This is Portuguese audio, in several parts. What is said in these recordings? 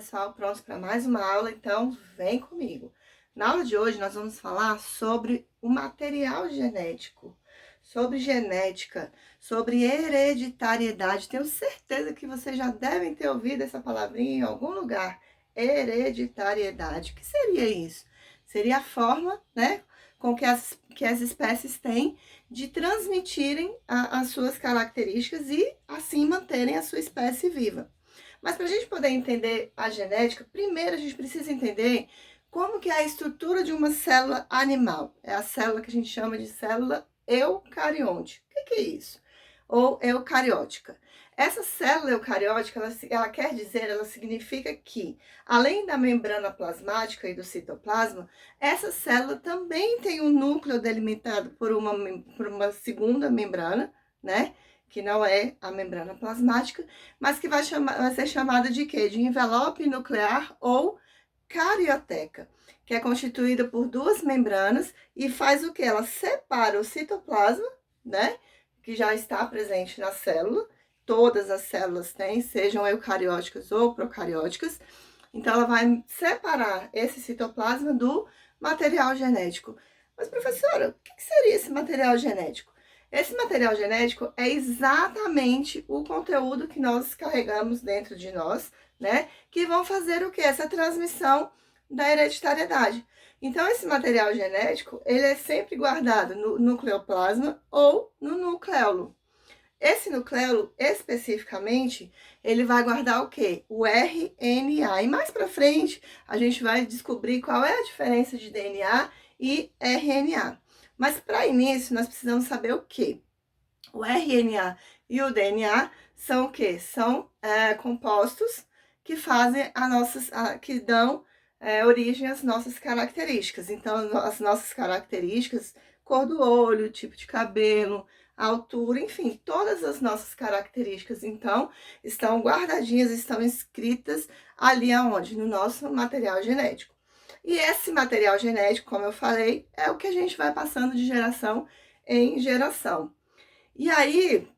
pessoal, prontos para mais uma aula? Então, vem comigo. Na aula de hoje, nós vamos falar sobre o material genético, sobre genética, sobre hereditariedade. Tenho certeza que vocês já devem ter ouvido essa palavrinha em algum lugar. Hereditariedade. O que seria isso? Seria a forma, né, com que as espécies têm de transmitirem as suas características e, assim, manterem a sua espécie viva. Mas para a gente poder entender a genética, primeiro a gente precisa entender como que é a estrutura de uma célula animal. É a célula que a gente chama de célula eucarionte. O que é isso? Ou eucariótica. Essa célula eucariótica, ela quer dizer, ela significa que, além da membrana plasmática e do citoplasma, essa célula também tem um núcleo delimitado por uma segunda membrana, né? Que não é a membrana plasmática, mas que vai ser chamada de quê? De envelope nuclear ou carioteca, que é constituída por duas membranas e faz o quê? Ela separa o citoplasma, né? Que já está presente na célula. Todas as células têm, sejam eucarióticas ou procarióticas. Então, ela vai separar esse citoplasma do material genético. Mas, professora, o que seria esse material genético? Esse material genético é exatamente o conteúdo que nós carregamos dentro de nós, né? Que vão fazer o quê? Essa transmissão da hereditariedade. Então, esse material genético, ele é sempre guardado no nucleoplasma ou no nucleolo. Esse nucleolo, especificamente, ele vai guardar o quê? O RNA. E mais para frente, a gente vai descobrir qual é a diferença de DNA e RNA. Mas para início, nós precisamos saber o quê? O RNA e o DNA são o quê? São compostos que fazem que dão origem às nossas características. Então, as nossas características, cor do olho, tipo de cabelo, altura, enfim, todas as nossas características, então, estão guardadinhas, estão escritas ali aonde? No nosso material genético. E esse material genético, como eu falei, é o que a gente vai passando de geração em geração. E aí,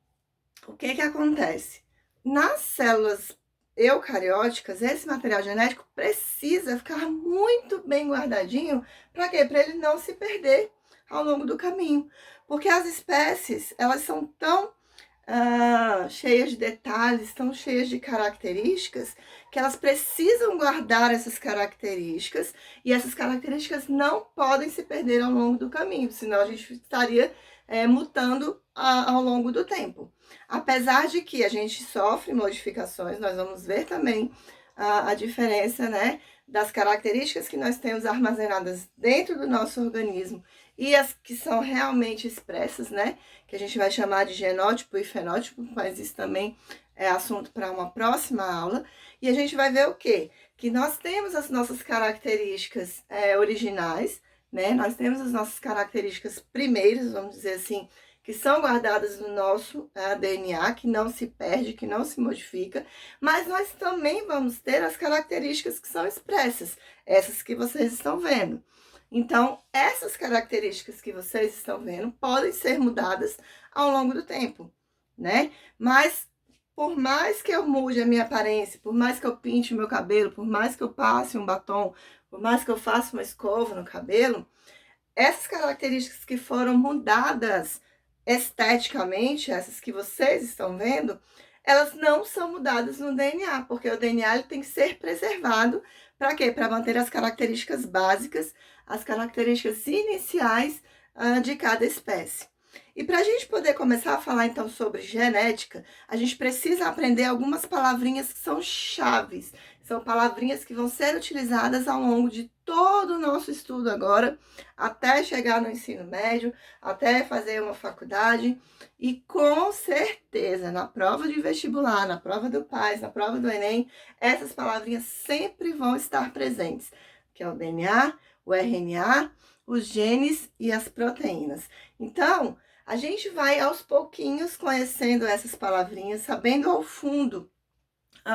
o que acontece? Nas células eucarióticas, esse material genético precisa ficar muito bem guardadinho. Para quê? Para ele não se perder ao longo do caminho. Porque as espécies, elas são tão cheias de detalhes, tão cheias de características, que elas precisam guardar essas características, e essas características não podem se perder ao longo do caminho, senão a gente estaria mutando ao longo do tempo. Apesar de que a gente sofre modificações, nós vamos ver também a diferença, né, das características que nós temos armazenadas dentro do nosso organismo e as que são realmente expressas, né, que a gente vai chamar de genótipo e fenótipo, mas isso também é assunto para uma próxima aula. E a gente vai ver o quê? Que nós temos as nossas características originais, né, nós temos as nossas características primeiras, vamos dizer assim, que são guardadas no nosso DNA, que não se perde, que não se modifica, mas nós também vamos ter as características que são expressas, essas que vocês estão vendo. Então, essas características que vocês estão vendo podem ser mudadas ao longo do tempo, né? Mas, por mais que eu mude a minha aparência, por mais que eu pinte o meu cabelo, por mais que eu passe um batom, por mais que eu faça uma escova no cabelo, essas características que foram mudadas esteticamente, essas que vocês estão vendo, elas não são mudadas no DNA, porque o DNA ele tem que ser preservado para quê? Para manter as características básicas, as características iniciais de cada espécie. E para a gente poder começar a falar então sobre genética, a gente precisa aprender algumas palavrinhas que são chaves. São palavrinhas que vão ser utilizadas ao longo de todo o nosso estudo agora, até chegar no ensino médio, até fazer uma faculdade. E com certeza, na prova de vestibular, na prova do PAS, na prova do Enem, essas palavrinhas sempre vão estar presentes, que é o DNA, o RNA, os genes e as proteínas. Então, a gente vai aos pouquinhos conhecendo essas palavrinhas, sabendo ao fundo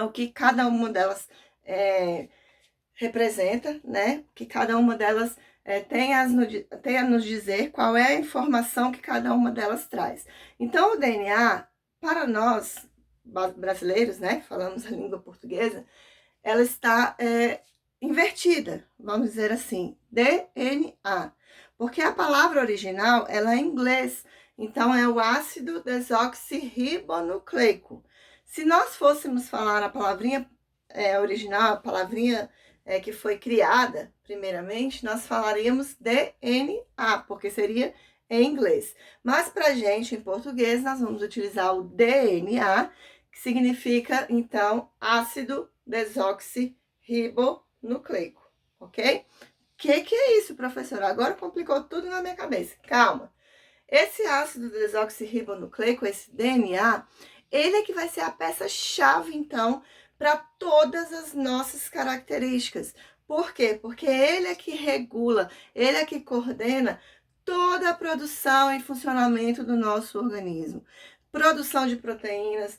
o que cada uma delas representa, né? Que cada uma delas tem a nos dizer qual é a informação que cada uma delas traz. Então, o DNA, para nós brasileiros, né? Falamos a língua portuguesa, ela está invertida, vamos dizer assim, DNA. Porque a palavra original, ela é em inglês, então é o ácido desoxirribonucleico. Se nós fôssemos falar a palavrinha original, a palavrinha que foi criada primeiramente, nós falaríamos DNA, porque seria em inglês. Mas para gente, em português, nós vamos utilizar o DNA, que significa, então, ácido desoxirribonucleico, ok? Que é isso, professora? Agora complicou tudo na minha cabeça. Calma. Esse ácido desoxirribonucleico, esse DNA, ele é que vai ser a peça-chave, então, para todas as nossas características. Por quê? Porque ele é que regula, ele é que coordena toda a produção e funcionamento do nosso organismo. Produção de proteínas,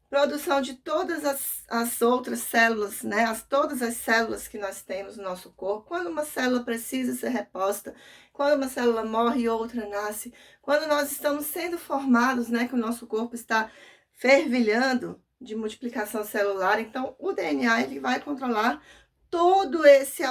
produção de todas as outras células, né? Todas as células que nós temos no nosso corpo. Quando uma célula precisa ser reposta, quando uma célula morre e outra nasce, quando nós estamos sendo formados, né? Que o nosso corpo está fervilhando de multiplicação celular. Então, o DNA ele vai controlar todo esse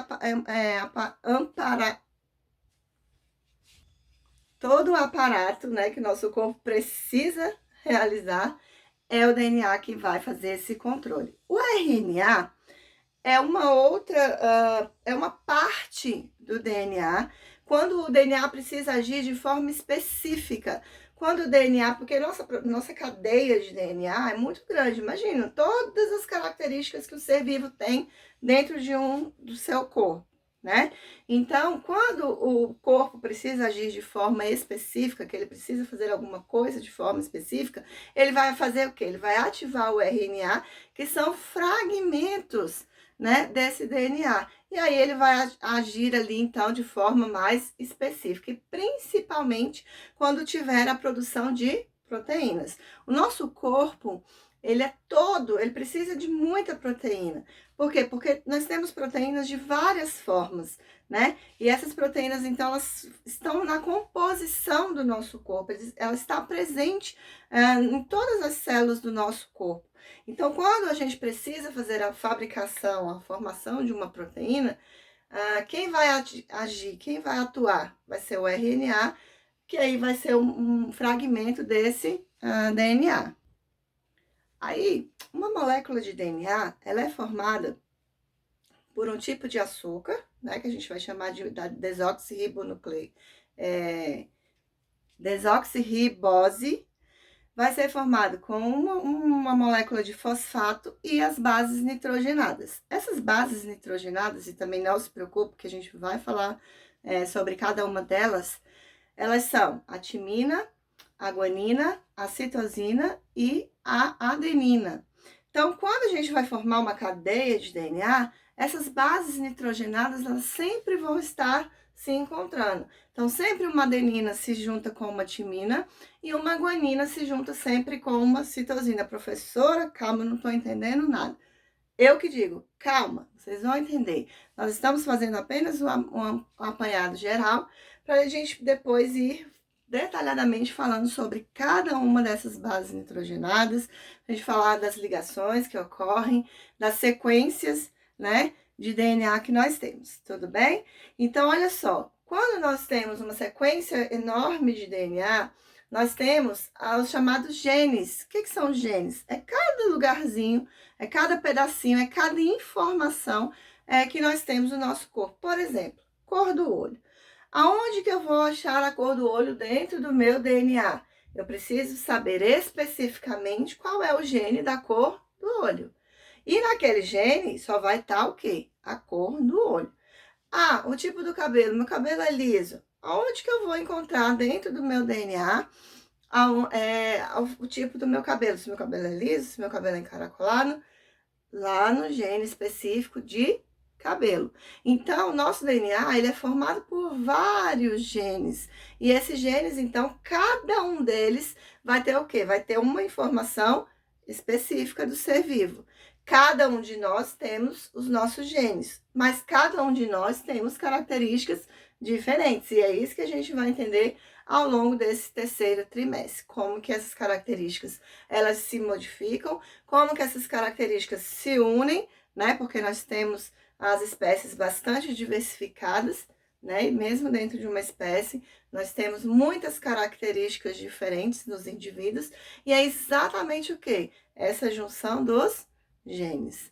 todo o aparato, né? Que o nosso corpo precisa realizar. É o DNA que vai fazer esse controle. O RNA é uma outra, é uma parte do DNA, quando o DNA precisa agir de forma específica. Quando o DNA, porque nossa cadeia de DNA é muito grande, imagina, todas as características que o ser vivo tem dentro do seu corpo, né? Então, quando o corpo precisa agir de forma específica, que ele precisa fazer alguma coisa de forma específica, ele vai fazer o quê? Ele vai ativar o RNA, que são fragmentos, né, desse DNA. E aí ele vai agir ali, então, de forma mais específica, e principalmente quando tiver a produção de proteínas. O nosso corpo, ele é todo, ele precisa de muita proteína. Por quê? Porque nós temos proteínas de várias formas, né? E essas proteínas, então, elas estão na composição do nosso corpo, ela está presente em todas as células do nosso corpo. Então, quando a gente precisa fazer a fabricação, a formação de uma proteína, quem vai agir, quem vai atuar? Vai ser o RNA, que aí vai ser um fragmento desse DNA. Aí, uma molécula de DNA, ela é formada por um tipo de açúcar, né, que a gente vai chamar de desoxirribose, vai ser formado com uma molécula de fosfato e as bases nitrogenadas. Essas bases nitrogenadas, e também não se preocupe que a gente vai falar sobre cada uma delas, elas são a timina, a guanina, a citosina e a adenina. Então, quando a gente vai formar uma cadeia de DNA, essas bases nitrogenadas, elas sempre vão estar se encontrando. Então, sempre uma adenina se junta com uma timina e uma guanina se junta sempre com uma citosina. Professora, calma, não estou entendendo nada. Eu que digo, calma, vocês vão entender. Nós estamos fazendo apenas um apanhado geral para a gente depois ir detalhadamente falando sobre cada uma dessas bases nitrogenadas, a gente falar das ligações que ocorrem, das sequências, né, de DNA que nós temos, tudo bem? Então, olha só, quando nós temos uma sequência enorme de DNA, nós temos os chamados genes. O que são genes? É cada lugarzinho, é cada pedacinho, é cada informação que nós temos no nosso corpo. Por exemplo, cor do olho. Aonde que eu vou achar a cor do olho dentro do meu DNA? Eu preciso saber especificamente qual é o gene da cor do olho. E naquele gene só vai estar o quê? A cor do olho. O tipo do cabelo. Meu cabelo é liso. Aonde que eu vou encontrar dentro do meu DNA o tipo do meu cabelo? Se meu cabelo é liso, se meu cabelo é encaracolado, lá no gene específico de cabelo. Então, o nosso DNA, ele é formado por vários genes. E esses genes, então, cada um deles vai ter o quê? Vai ter uma informação específica do ser vivo. Cada um de nós temos os nossos genes, mas cada um de nós temos características diferentes. E é isso que a gente vai entender ao longo desse terceiro trimestre. Como que essas características, elas se modificam, como que essas características se unem, né? Porque nós temos as espécies bastante diversificadas, né? E mesmo dentro de uma espécie, nós temos muitas características diferentes nos indivíduos, e é exatamente o que? Essa junção dos genes.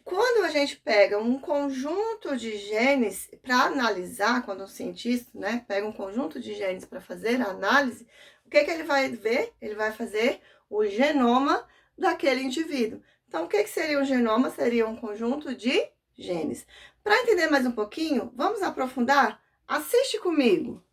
Quando a gente pega um conjunto de genes para analisar, quando um cientista, né, pega um conjunto de genes para fazer a análise, o que que ele vai ver? Ele vai fazer o genoma daquele indivíduo. Então, o que que seria um genoma? Seria um conjunto de genes. Para entender mais um pouquinho, vamos aprofundar? Assiste comigo.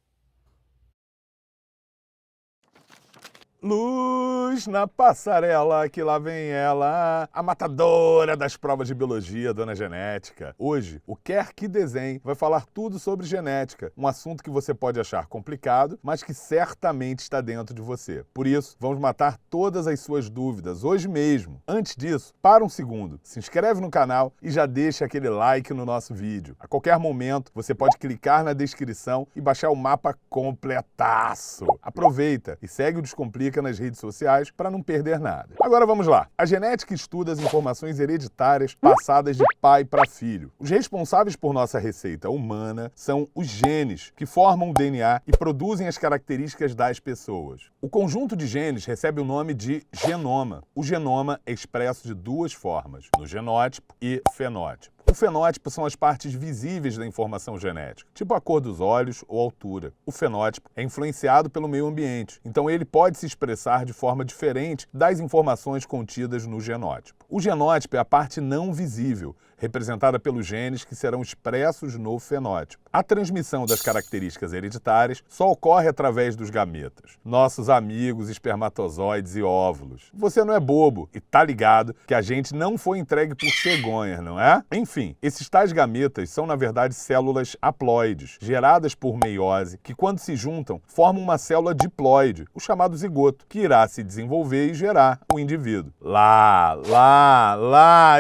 Luz na passarela, que lá vem ela, a matadora das provas de biologia, Dona Genética. Hoje, o Quer Que Desenhe vai falar tudo sobre genética, um assunto que você pode achar complicado, mas que certamente está dentro de você. Por isso, vamos matar todas as suas dúvidas hoje mesmo. Antes disso, para um segundo, se inscreve no canal e já deixa aquele like no nosso vídeo. A qualquer momento, você pode clicar na descrição e baixar o mapa completaço. Aproveita e segue o Descomplica nas redes sociais para não perder nada. Agora vamos lá. A genética estuda as informações hereditárias passadas de pai para filho. Os responsáveis por nossa receita humana são os genes, que formam o DNA e produzem as características das pessoas. O conjunto de genes recebe o nome de genoma. O genoma é expresso de duas formas, no genótipo e fenótipo. O fenótipo são as partes visíveis da informação genética, tipo a cor dos olhos ou altura. O fenótipo é influenciado pelo meio ambiente, então ele pode se expressar de forma diferente das informações contidas no genótipo. O genótipo é a parte não visível, representada pelos genes que serão expressos no fenótipo. A transmissão das características hereditárias só ocorre através dos gametas, nossos amigos espermatozoides e óvulos. Você não é bobo e tá ligado que a gente não foi entregue por cegonhas, não é? Enfim, esses tais gametas são, na verdade, células haploides, geradas por meiose, que quando se juntam, formam uma célula diploide, o chamado zigoto, que irá se desenvolver e gerar o indivíduo. Lá,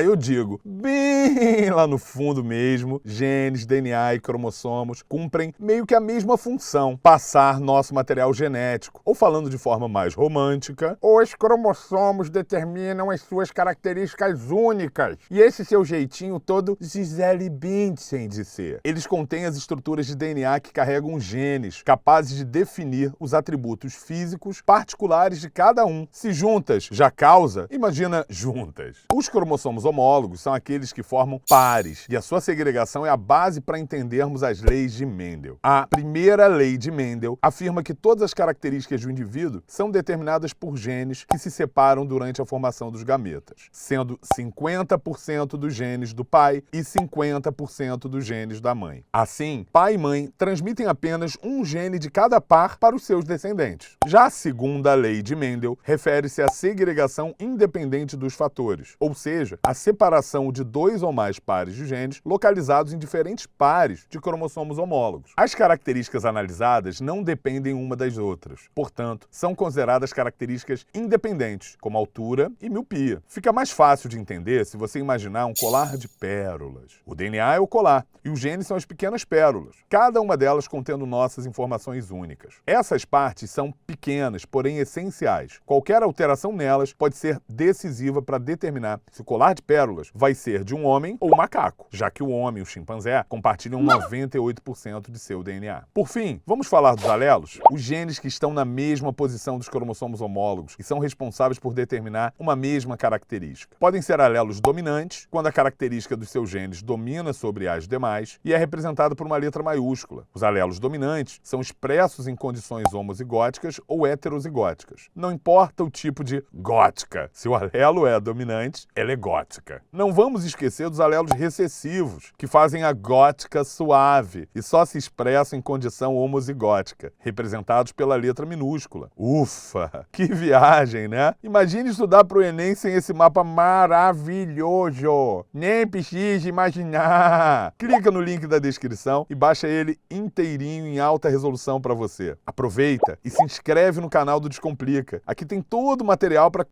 eu digo, bem lá no fundo mesmo, genes, DNA e cromossomos cumprem meio que a mesma função, passar nosso material genético. Ou falando de forma mais romântica, os cromossomos determinam as suas características únicas. E esse seu jeitinho todo Gisele Bündchen de ser. Eles contêm as estruturas de DNA que carregam genes, capazes de definir os atributos físicos particulares de cada um. Se juntas já causa, imagina juntas. Os cromossomos homólogos são aqueles que formam pares, e a sua segregação é a base para entendermos as leis de Mendel. A primeira lei de Mendel afirma que todas as características do indivíduo são determinadas por genes que se separam durante a formação dos gametas, sendo 50% dos genes do pai e 50% dos genes da mãe. Assim, pai e mãe transmitem apenas um gene de cada par para os seus descendentes. Já a segunda lei de Mendel refere-se à segregação independente dos fatores, ou seja, a separação de dois ou mais pares de genes localizados em diferentes pares de cromossomos homólogos. As características analisadas não dependem uma das outras, portanto, são consideradas características independentes, como altura e miopia. Fica mais fácil de entender se você imaginar um colar de pérolas. O DNA é o colar e os genes são as pequenas pérolas, cada uma delas contendo nossas informações únicas. Essas partes são pequenas, porém essenciais. Qualquer alteração nelas pode ser decisiva para determinar se o colar de pérolas vai ser de um homem ou macaco, já que o homem e o chimpanzé compartilham 98% de seu DNA. Por fim, vamos falar dos alelos? Os genes que estão na mesma posição dos cromossomos homólogos e são responsáveis por determinar uma mesma característica. Podem ser alelos dominantes, quando a característica dos seus genes domina sobre as demais e é representada por uma letra maiúscula. Os alelos dominantes são expressos em condições homozigóticas ou heterozigóticas. Não importa o tipo de gótica. Se o alelo é dominante, ela é gótica. Não vamos esquecer dos alelos recessivos, que fazem a gótica suave e só se expressam em condição homozigótica, representados pela letra minúscula. Ufa! Que viagem, né? Imagine estudar para o Enem sem esse mapa maravilhoso. Nem precisa imaginar. Clica no link da descrição e baixa ele inteirinho em alta resolução para você. Aproveita e se inscreve no canal do Descomplica. Aqui tem todo o material para